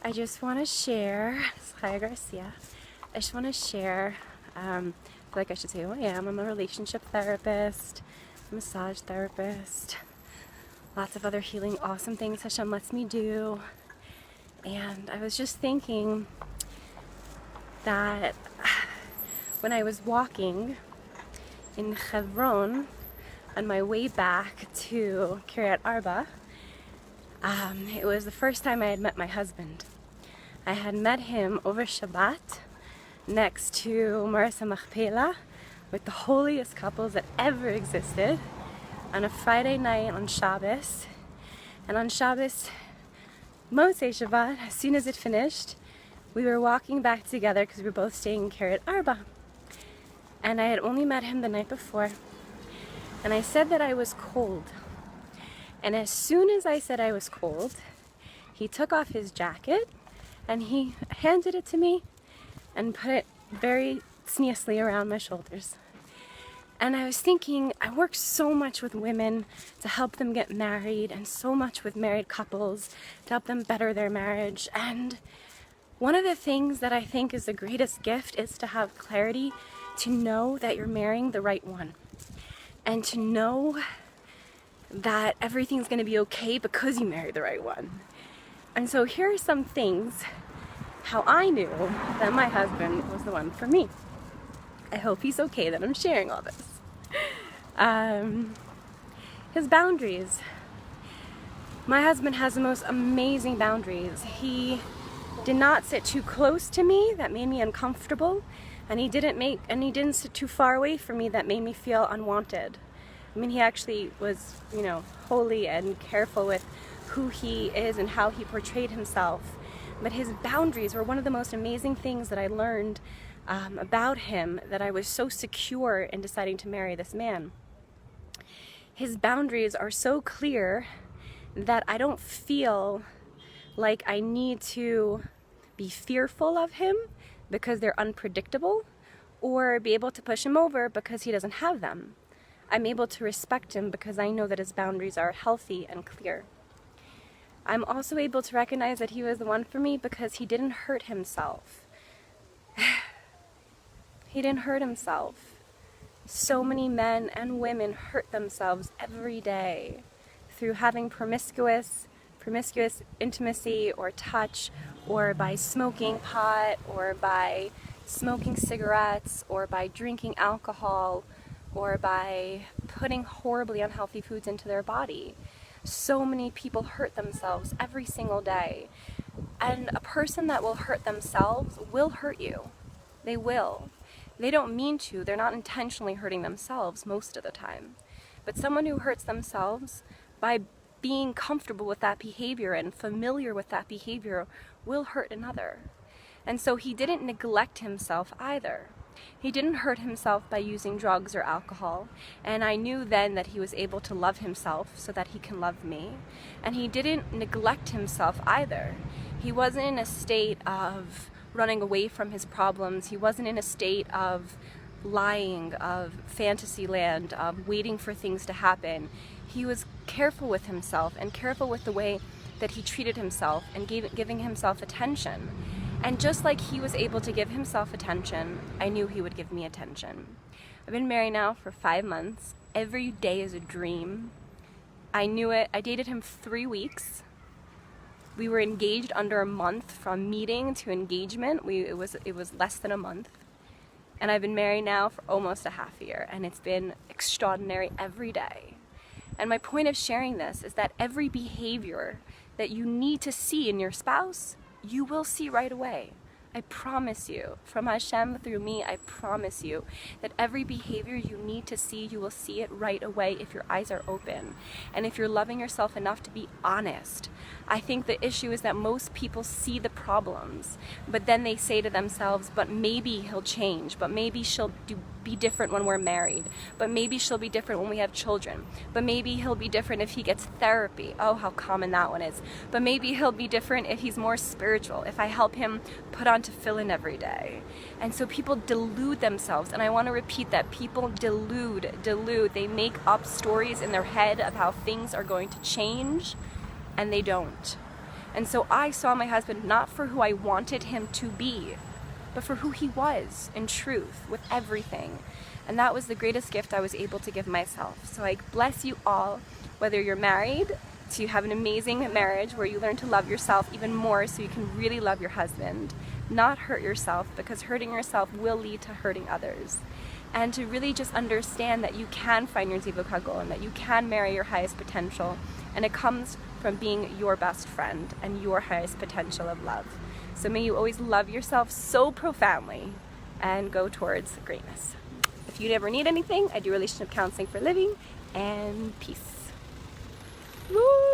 I just want to share, this is Chaya Garcia. I just want to share, I feel like I should say who I am. I'm a relationship therapist, a massage therapist, lots of other healing, awesome things Hashem lets me do. And I was just thinking that when I was walking in Hebron on my way back to Kiryat Arba, it was the first time I had met my husband. I had met him over Shabbat next to Marisa Machpelah with the holiest couples that ever existed on a Friday night on Shabbos. And on Shabbos, Motzei Shabbat, as soon as it finished, we were walking back together because we were both staying in Kiryat Arba. And I had only met him the night before. And I said that I was cold. And as soon as I said I was cold, he took off his jacket and he handed it to me and put it very tzniusly around my shoulders. And I was thinking, I work so much with women to help them get married and so much with married couples to help them better their marriage. And one of the things that I think is the greatest gift is to have clarity, to know that you're marrying the right one, and to know that everything's going to be okay because you married the right one. And so here are some things how I knew that my husband was the one for me. I hope he's okay that I'm sharing all this. His boundaries. My husband has the most amazing boundaries. He did not sit too close to me, that made me uncomfortable, and he didn't sit too far away from me, that made me feel unwanted. I mean, he actually was, holy and careful with who he is and how he portrayed himself. But his boundaries were one of the most amazing things that I learned about him, that I was so secure in deciding to marry this man. His boundaries are so clear that I don't feel like I need to be fearful of him because they're unpredictable, or be able to push him over because he doesn't have them. I'm able to respect him because I know that his boundaries are healthy and clear. I'm also able to recognize that he was the one for me because he didn't hurt himself. He didn't hurt himself. So many men and women hurt themselves every day through having promiscuous intimacy or touch, or by smoking pot, or by smoking cigarettes, or by drinking alcohol, or by putting horribly unhealthy foods into their body. So many people hurt themselves every single day. And a person that will hurt themselves will hurt you. They will. They don't mean to. They're not intentionally hurting themselves most of the time. But someone who hurts themselves by being comfortable with that behavior and familiar with that behavior will hurt another. And so he didn't neglect himself either. He didn't hurt himself by using drugs or alcohol, and I knew then that he was able to love himself so that he can love me. And he didn't neglect himself either. He wasn't in a state of running away from his problems. He wasn't in a state of lying, of fantasy land, of waiting for things to happen. He was careful with himself and careful with the way that he treated himself and giving himself attention. And just like he was able to give himself attention, I knew he would give me attention. I've been married now for 5 months. Every day is a dream. I knew it. I dated him 3 weeks. We were engaged under a month from meeting to engagement. It was less than a month. And I've been married now for almost a half year, and it's been extraordinary every day. And my point of sharing this is that every behavior that you need to see in your spouse, you will see right away. I promise you, from Hashem through me, I promise you that every behavior you need to see, you will see it right away if your eyes are open. And if you're loving yourself enough to be honest. I think the issue is that most people see the problems, but then they say to themselves, but maybe he'll change, but maybe she'll be different when we're married, but maybe she'll be different when we have children, but maybe he'll be different if he gets therapy. Oh, how common that one is. But maybe he'll be different if he's more spiritual, if I help him put on tefillin every day. And so people delude themselves, and I want to repeat that. People delude. They make up stories in their head of how things are going to change, and they don't. And so I saw my husband not for who I wanted him to be, but for who he was in truth, with everything. And that was the greatest gift I was able to give myself. So I bless you all, whether you're married, to have an amazing marriage where you learn to love yourself even more so you can really love your husband, not hurt yourself, because hurting yourself will lead to hurting others. And to really just understand that you can find your Ziva Kagol and that you can marry your highest potential. And it comes from being your best friend and your highest potential of love. So may you always love yourself so profoundly and go towards greatness. If you ever need anything, I do relationship counseling for living, and peace. Woo!